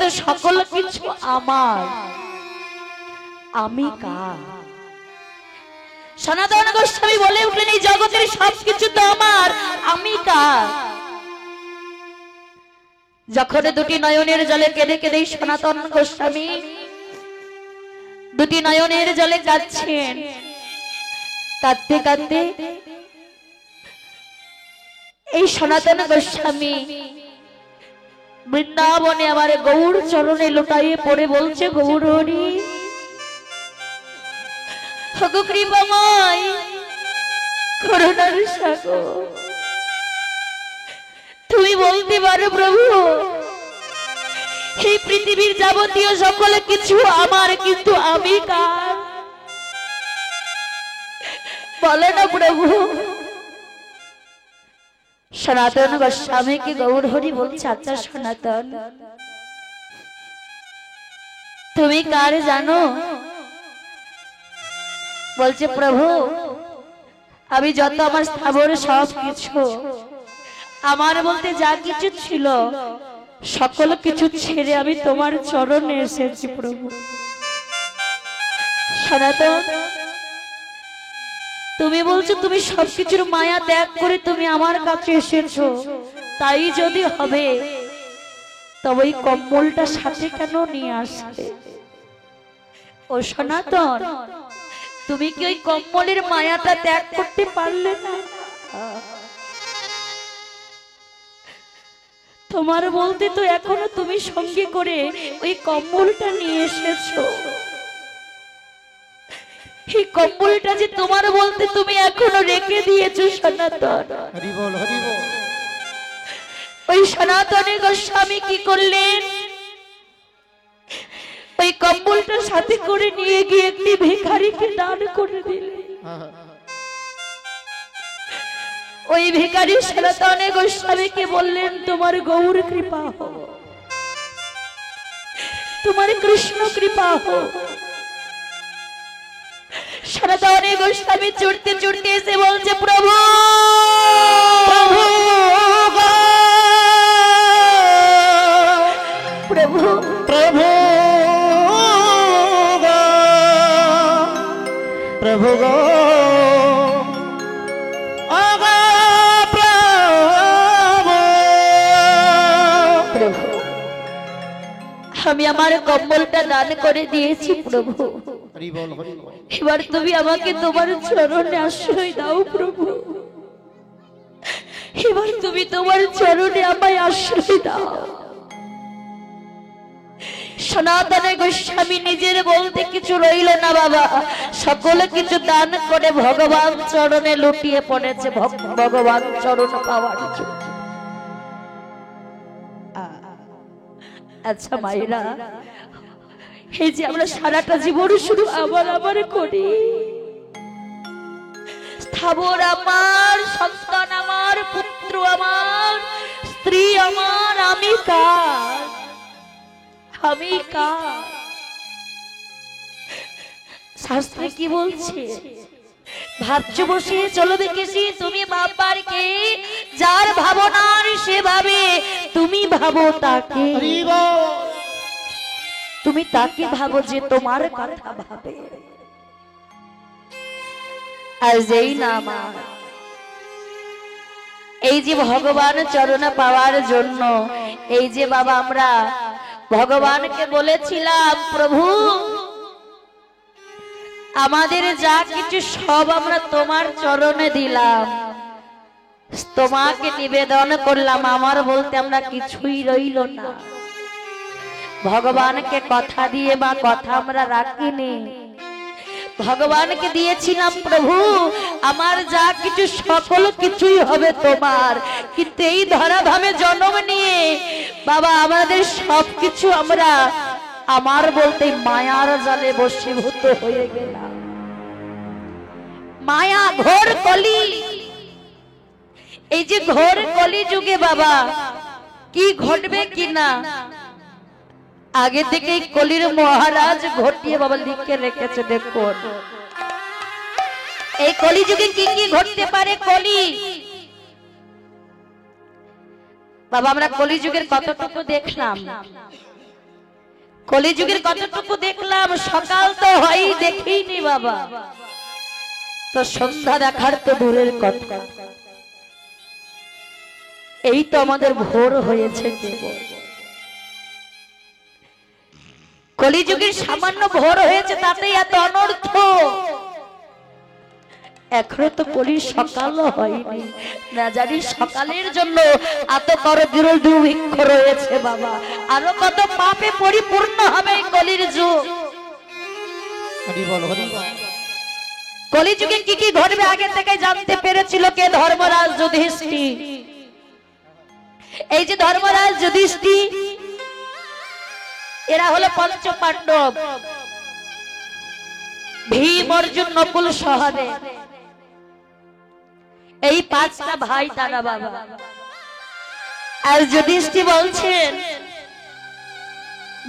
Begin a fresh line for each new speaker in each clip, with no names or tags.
তো সকল কিছু আমার, আমি কার? সনাতন গোস্বামী বলে উঠলেন এই জগতের সবকিছু তো আমার, আমি কার? যখন দুটি নয়নের জলে কেঁদে কেঁদে সনাতন গোস্বামী দুটি নয়নের জলে কাঁদছেন, কাঁদতে কাঁদতে এই সনাতন গোস্বামী বৃন্দাবনে আমার গৌর চরণে লুটাইয়ে পড়ে বলছে, গৌর হরি হগো কৃপাময় করুণার সাগর, তুমি বলতে পারো প্রভু এই পৃথিবীর যাবতীয় সকল কিছু আমার, কিন্তু আমি কার? বলো না প্রভু। সনাতন গোস্বামীকে গৌর হরি বলছে, আচ্ছা সনাতন তুমি কার জানো? বলছে, প্রভু আমি যত আমার স্থাবর সব কিছু আমার বলতে যা কিছু ছিল সকল কিছু ছেড়ে আমি তোমার চরণে এসেছি প্রভু। সনাতন তুমি বলছো তুমি সবকিছুর মায়া ত্যাগ করে তুমি আমার কাছে এসেছো, তাই যদি হবে তবে এই কম্বলটা সাথে কেন নিয়ে আসলে? ও সনাতন তুমি কি ওই কম্বলের মায়াটা ত্যাগ করতে পারলে না? তোমার বলতে তো এখনো তুমি সঙ্গে করে ওই কম্বলটা নিয়ে এসেছো, এই কম্বলটা যে তোমার বলতে তুমি এখনো রেখে দিয়েছো সনাতন।
হরি বল হরি বল।
ওই সনাতনের গোস্বামী কি করলেন? ওই কম্বলটা সাথে করে নিয়ে গিয়ে একটি ভিখারিকে দান করে দিলেন। ওই ভিখারি সনাতনের গোস্বামীকে বললেন, তোমার গৌর কৃপা হোক, তোমার কৃষ্ণ কৃপা হোক। সনাতনের গোস্বামী চড়তে চড়তে এসে বলছে, প্রভু প্রভু
প্রভু প্রভু গো
আমি আমার কম্বলটা দান করে দিয়েছি প্রভু, এবার তুমি আমাকে তোমার চরণে আশ্রয় দাও প্রভু, এবার তুমি তোমার চরণে আমায় আশ্রয় দাও। সনাতনের গোস্বামী নিজের বলতে কিছু রইল না বাবা, সকল কিছু দান করে ভগবান চরণে লুটিয়ে পড়েছে ভগবান চরণ পাওয়ার জন্য। আচ্ছা মায়েরা, এই যে আমরা সারাটা জীবন শুধু আবার করি, স্থাবর আমার, সন্তান আমার, পুত্র আমার, স্ত্রী আমার, আমি কার? আমি কার? শাস্ত্রে কি বলছে? ভাবছো বসে চলো দেখেছি তুমি বাবার কে, যার ভাবনার সে ভাবে, তুমি ভাবো তাকে, তুমি তাকে ভাবো যে তোমার কথা ভাবে। আর যেই না আমার এই যে ভগবান চরণ পাওয়ার জন্য, এই যে বাবা আমরা ভগবানকে বলেছিলাম, প্রভু আমাদের যা কিছু সব আমরা তোমার চরণে দিলাম, তোমাকে নিবেদন করলাম, আমার বলতে আমরা কিছুই রইল না। ভগবানকে কথা দিয়ে বা কথা আমরা রাখিনি, ভগবানকে দিয়েছিলাম, প্রভু আমার যা কিছু সকল কিছুই হবে তোমার, কিন্তু এই ধরাধামে জন্ম নিয়ে বাবা আমাদের সবকিছু আমরা আমার বলতে মায়ার জালে বশীভূত হয়ে গেলাম। মায়া ঘোর কলি, এই যে ঘোর কলি যুগে বাবা কি ঘটবে কিনা আগে থেকে কলির মহারাজ ঘটিয়ে বাবা লিখে রেখেছে। দেখুন এই কলি যুগে কি কি ঘটতে পারে। কলি বাবা আমরা কলি যুগের কতটুকু দেখলাম, কলিযুগের কতটুকু দেখলাম, সকাল তো হয় দেখিনি বাবা, তো সন্ধ্যা দেখার তো দূরের কথা, এই তো আমাদের ভোর হয়েছে কেবল। কলিযুগের সামান্য ভোর হয়েছে, তাতেই এত অনর্থ। এখনো তো কলির সকালও হয়নি, না জানি সকালের জন্য এত করদূর দুর্ভিক্ষ রয়েছে বাবা। আরো কত পাপে পরিপূর্ণ হবে এই কলির যুগ।
হরি বল হরি বল।
কলিযুগে কি কি ঘটবে আগে থেকে জানতে পেরেছিল কে? ধর্মরাজ যুধিষ্ঠির। এই যে ধর্মরাজ যুধিষ্ঠির, এরা হলো পঞ্চ পাণ্ডব, ভীম, অর্জুন, নকুল, সহদেব, এই পাঁচটা ভাই তারা বাবা। আর যুধিষ্ঠির বলছেন,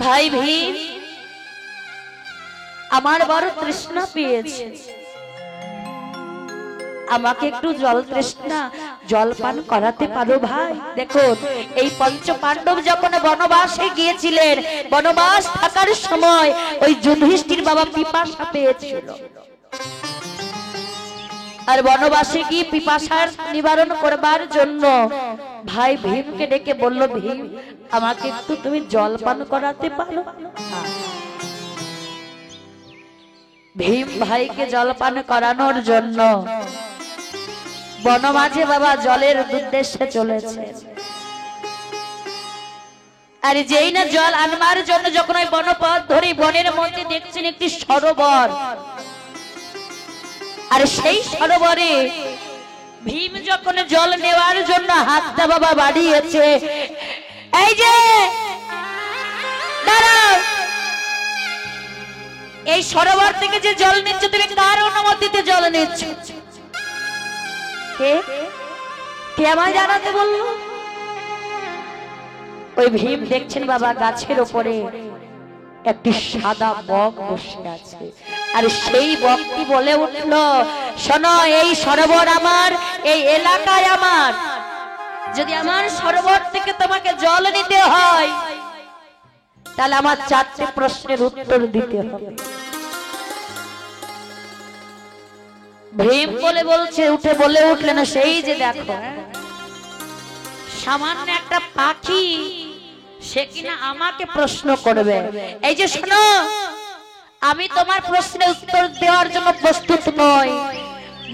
ভাই ভীম, আমার বড় তৃষ্ণা পেয়েছে, আমাকে একটু জল তৃষ্ণা জল পান করাতে পারো ভাই? দেখো, এই পঞ্চ পাণ্ডব যখন বনবাসে গিয়েছিলেন, বনবাস থাকার সময় ওই যুধিষ্ঠির বাবা পিপাসা পেয়েছিল, আর বনবাসে গিয়ে পিপাসার নিবারণ করবার জন্য ভাই ভীমকে ডেকে বলল, ভীম, আমাকে একটু তুমি জল পান করাতে পারো? ভীম ভাইকে জল পান করানোর জন্য বনমাঝে বাবা জলের উদ্দেশ্যে চলেছে। আর যেই না জল আনবার জন্য যখন ওই বনপথ ধরে বনের মধ্যে দেখছেন একটি সরোবর, আর সেই সরোবরে ভীম যখন জল নেওয়ার জন্য হাতটা বাবা বাড়িয়েছে, এই যে দাঁড়াও, এই সরোবর থেকে যে জল নিচ্ছ তুমি কার অনুমতিতে জল নিচ্ছ? কে কে আমায় জানাতে বললো? ওই ভীম দেখছেন বাবা গাছের উপরে একটি সাদা বক বসে আছে, আর সেই বকটি বলে উঠল, শোনো, এই সরোবর আমার, এই এলাকায় আমার, যদি আমার সরোবর থেকে তোমাকে জল নিতে হয় তাহলে আমার চারটে প্রশ্নের উত্তর দিতে হবে। ভীম বলছে, উঠে বলে উঠলেন, সেই যে দেখো, সামান্য একটা পাখি, সে কিনা আমাকে প্রশ্ন করবে। এই যে শোনো, আমি তোমার প্রশ্নের উত্তর দেওয়ার জন্য প্রস্তুত নই।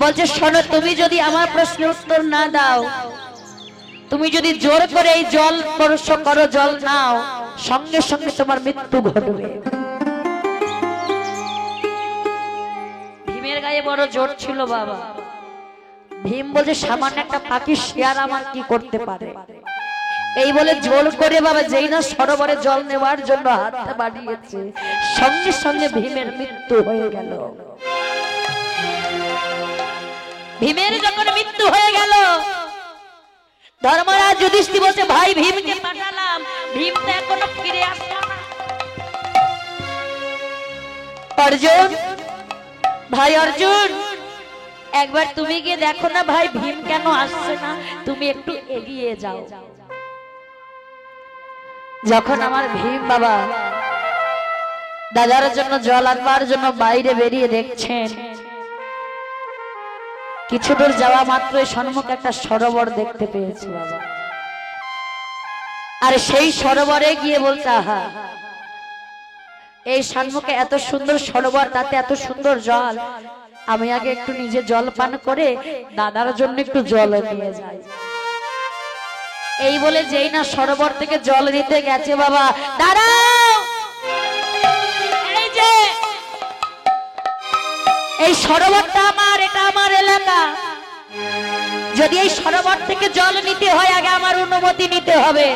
বলছে, শোনো, তুমি যদি আমার প্রশ্নের উত্তর না দাও, তুমি যদি জোর করে এই জল স্পর্শ করো, জল নাও, সঙ্গে সঙ্গে তোমার মৃত্যু ঘটবে। ভীমের গায়ে বড় জোর ছিল বাবা। ভীম বলছে, সামান্য একটা পাখি, শিয়ার আমার কি করতে পারে? এই বলে জোর করে বাবা যেই না সরোবরে জল নেওয়ার জন্য হাতটা বাড়িয়েছে, সঙ্গে সঙ্গে ভীমের মৃত্যু হয়ে গেল। ভীমের যখন মৃত্যু হয়ে গেল, ধর্মরাজ যুধিষ্ঠির বলছে, ভাই ভীমকে পাঠালাম, ভীম তো এখনো ফিরে আসলো না। অর্জুন, ভাই অর্জুন, একবার তুমি গিয়ে দেখো না ভাই ভীম কেন আসছে না, তুমি একটু এগিয়ে যাও। যখন আমার ভীম বাবা দাদার জন্য জল আনবার জন্য বাইরে বেরিয়ে দেখছেন, কিছু দূর যাওয়া মাত্র সম্মুখে একটা সরোবর দেখতে পেয়েছি বাবা। আর সেই সরোবরে গিয়ে বলতে, আহা, এই সম্মুখে এত সুন্দর সরোবর, তাতে এত সুন্দর জল, আমি আগে একটু নিজে জল পান করে দাদার জন্য একটু জল নিয়ে যাই। এই বলে যেই না সরোবর থেকে জল নিতে গেছে বাবা, দাঁড়াও, এই যে এই সরোবরটা আমার, এটা আমার এলাকা, যদি এই সরোবর থেকে জল নিতে হয় আগে আমার অনুমতি নিতে হবে।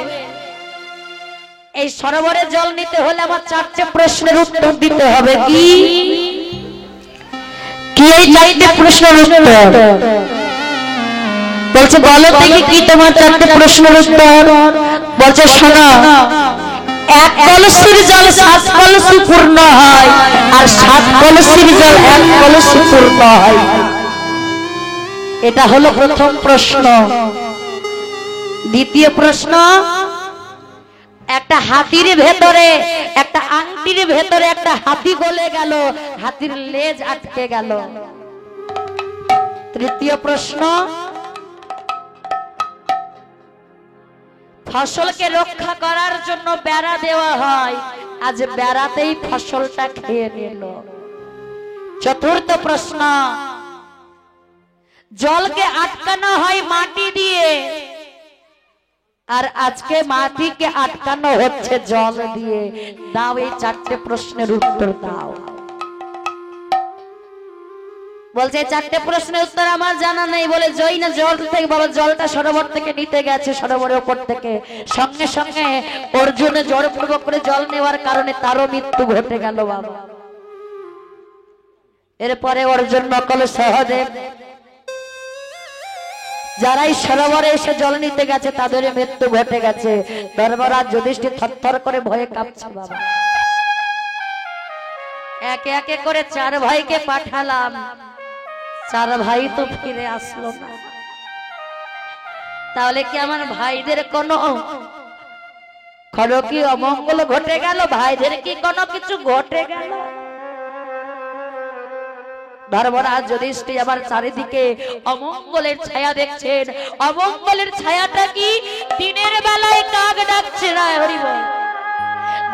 এই সরোবরে জল নিতে হলে আমার চারটে প্রশ্নের উত্তর দিতে হবে। কি কি এই চারটে প্রশ্নের উত্তর? বলছে, বলো দেখি কি তোমার চারটে প্রশ্নের উত্তর? বলছে, শোনো, এক কলসির জল 7 কলসি পূর্ণ হয়, আর 7 কলসির জল 1 কলসি পূর্ণ হয়। এটা হলো প্রথম প্রশ্ন। দ্বিতীয় প্রশ্ন, একটা হাতির ভেতরে একটা আংটির ভেতরে একটা হাতি গলে গেল, হাতির লেজ আটকে গেল। তৃতীয় প্রশ্ন, ফসলকে রক্ষা করার জন্য বেড়া দেওয়া হয়, আজ বেড়াতেই ফসলটা খেয়ে নিল। চতুর্থ প্রশ্ন, জলকে আটকানো হয় মাটি দিয়ে, আর আজকে মাটিকে আটকানো হচ্ছে জল দিয়ে। দাও এই চারটে প্রশ্নের উত্তর দাও। বলছে চারটে প্রশ্নের উত্তর আমার জানা নেই। বলে জয় না জল থেকে বাবা জলটা সরোবর থেকে নিতে গেছে, সরোবরের উপর থেকে সঙ্গে সঙ্গে অর্জুনে জোরপূর্বক করে জল নেওয়ার কারণে তারও মৃত্যু ঘটে গেল বাবা। এরপরে অর্জুন নকল সহদেব যারাই সরোবরে এসে জল নিতে গেছে তাদের মৃত্যু ঘটে গেছে। ধর্মরাজ যুধিষ্ঠির থরথর করে ভয়ে কাঁপছে বাবা। একে একে করে চার ভাইকে পাঠালাম, চার ভাই তো ফিরে আসলো না। তাহলে কি আমার ভাইদের কোনো কি অমঙ্গল ঘটে গেল? ভাইদের কি কোনো কিছু ঘটে গেল? ধর্মরাজ যুধিষ্ঠির আবার চারিদিকে অমঙ্গলের ছায়া দেখছেন। অমঙ্গলের ছায়াটা কি? দিনের বেলায় কাক ডাকছে না, হরি বল।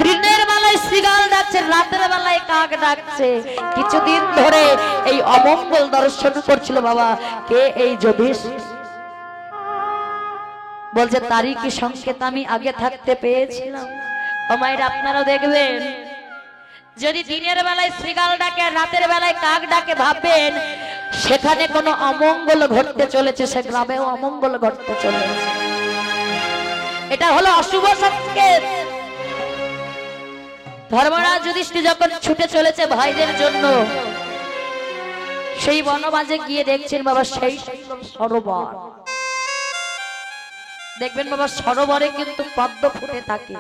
দিনের বেলায় শৃগাল ডাকছে, রাতের বেলায় কাক ডাকছে। কিছুদিন ধরে এই অমঙ্গল দর্শন করছিল বাবা। কে? এই যুধিষ্ঠির। বলছে তারই কি সংকেত আমি আগে থাকতে পেয়েছিলাম। ও মায়েরা আপনারাও দেখবেন, যদি দিনের বেলায় শৃগাল ডাকে, রাতের বেলায় কাক ডাকে, ভাববেন সেখানে কোনো অমঙ্গল ঘটতে চলেছে, সে গ্রামেও অমঙ্গল ঘটতে চলেছে। এটা হলো অশুভ সংকেত। ধর্মরাজ যুধিষ্ঠির যখন ছুটে চলেছে ভাইদের জন্য, সেই বনবাজে গিয়ে দেখছেন বাবা সেই সরোবর। দেখবেন বাবা সরোবরে কিন্তু পদ্ম ফুটে থাকে,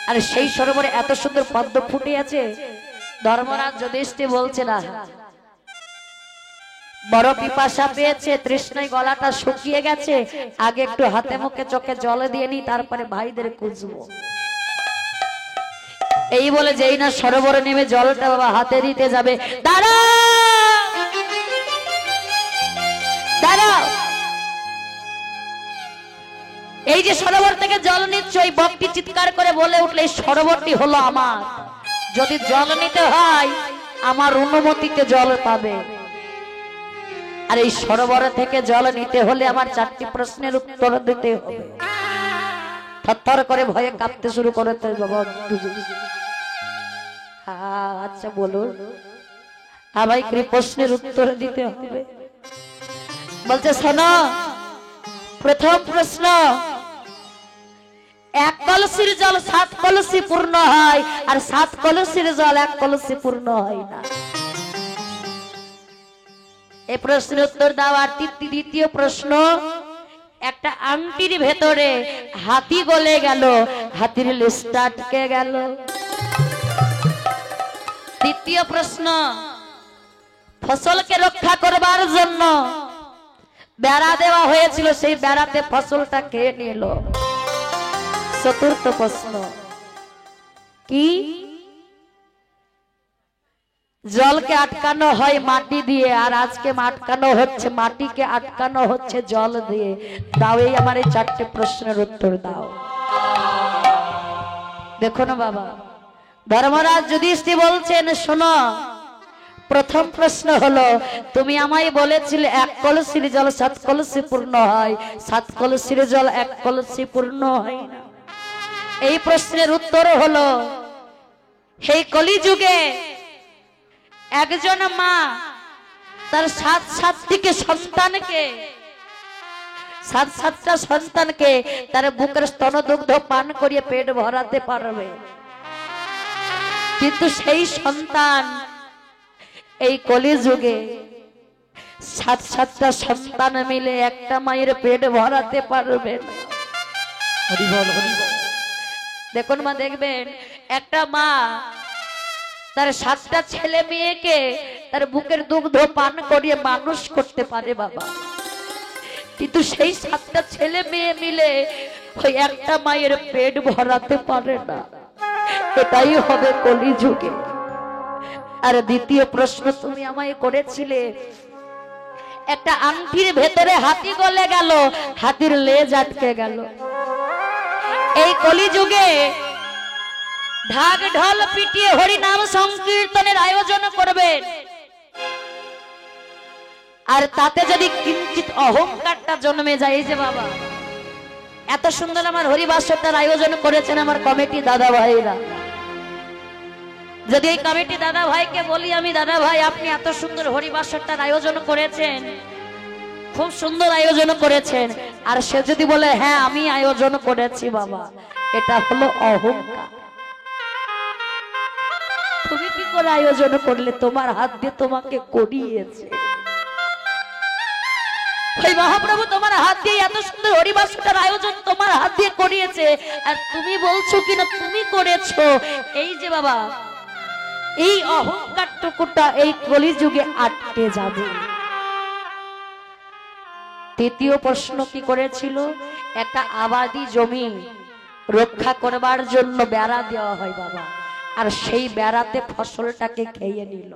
আর সেই সরোবরে এত সুন্দর পদ্ম ফুটে আছে। ধর্মরাজ যুধিষ্ঠির বলছে না, বড় পিপাসা পেয়েছে, তৃষ্ণায় গলাটা শুকিয়ে গেছে, আগে একটু হাতে মুখে চোখে জল দিয়ে নি, তারপরে ভাইদের খুঁজবো। এই বলে যেই না সরোবরে নেমে জলটা বাবা হাতে দিতে যাবে, দাঁড়াও দাঁড়াও, এই যে সরোবর থেকে জল নিচ্ছ, এই বকটি চিৎকার করে বলে উঠলে এই সরোবরটি হলো আমার, যদি জল নিতে হয় আমার অনুমতিতে জল পাবে। আর এই সরোবর থেকে জল নিতে হলে আমার চারটি প্রশ্নের উত্তর দিতে হবে। থরথর করে ভয়ে কাঁপতে শুরু করেছে বাবা। আচ্ছা বলুন, আমায় কি প্রশ্নের উত্তর দিতে হবে? বলছে শোনো, প্রথম প্রশ্ন, এক কলসির জল 7 কলসি পূর্ণ হয়, আর 7 কলসির জল 1 কলসি পূর্ণ হয় না। এই প্রশ্নের উত্তর দাও। আর দ্বিতীয় প্রশ্ন, একটা আংটির ভেতরে হাতি গলে গেল, হাতির লেজটা আটকে গেল। তৃতীয় প্রশ্ন, ফসলকে রক্ষা করবার জন্য বেড়া দেওয়া হয়েছিল, সেই বেড়াতে ফসলটা খেয়ে নিল। চতুর্থ প্রশ্ন কি? জলকে আটকানো হয় মাটি দিয়ে, আর আজকে আটকানো হচ্ছে, মাটিকে আটকানো হচ্ছে জল দিয়ে। দাও এই আমার এই চারটে প্রশ্নের উত্তর দাও। দেখো না বাবা, ধর্মরাজ যুধিষ্ঠির বলছেন শোনো, প্রথম প্রশ্ন হলো, তুমি আমায় বলেছিলে 1 কলসির জল 7 কলসি পূর্ণ হয়, 7 কলসির জল 1 কলসি পূর্ণ হয় না। এই প্রশ্নের উত্তর হলো, এই কলিযুগে একজন মা তার 7টি সন্তানকে, 7টা সন্তানকে তার বুকের স্তনদুগ্ধ পান করিয়ে পেট ভরাতে পারবে, কিন্তু সেই সন্তান এই কলিযুগে 7টা সন্তান মিলে একটা মায়ের পেট ভরাতে পারবে না। হরি বল, হরি বল। দেখুন মা, দেখবেন একটা মা তার 7টা ছেলে মেয়েকে তার বুকের দুগ্ধ পান করিয়ে মানুষ করতে পারে বাবা, কিন্তু সেই 7টা ছেলে মেয়ে মিলে ওই একটা মায়ের পেট ভরাতে পারে না। এটাই হবে কলিযুগে। আর দ্বিতীয় প্রশ্ন তুমি আমায় করেছিলে, একটা আংটির ভেতরে হাতি গলে গেল, হাতির লেজ আটকে গেল। এই কলিযুগে ঢাক ঢোল পিটিয়ে হরি নাম সংকীর্তনের আয়োজন করবেন, আর তাতে যদি কিঞ্চিত অহংকারটা জন্মে যায়, এই যে বাবা এত সুন্দর আমার হরিবাসরটার আয়োজন করেছেন আমার কমিটি দাদা ভাইরা, যদি এই কমিটি দাদা ভাইকে বলি আমি, দাদা ভাই আপনি এত সুন্দর হরিবাসরটার আয়োজন করেছেন, খুব সুন্দর আয়োজন করেছেন, আর সে যদি বলে হ্যাঁ আমি আয়োজন করেছি, বাবা এটা হলো অহংকার। তুমি কি করে আয়োজন করলে? তোমার হাত দিয়ে তোমাকে করিয়েছে ওই মহাপ্রভু, তোমার হাত দিয়ে এত সুন্দর হরিবাসরটার আয়োজন তোমার হাত দিয়ে করিয়েছে, আর তুমি বলছো কিনা তুমি করেছো। এই যে বাবা এই অহংকারটুকুটা এই কলিযুগে আটকে যাবে। তৃতীয় প্রশ্ন কি করেছিল, একটা আবাদি জমি রক্ষা করবার জন্য বেড়া দেওয়া হয় বাবা, আর সেই বেড়াতে ফসলটাকে খেয়ে নিল।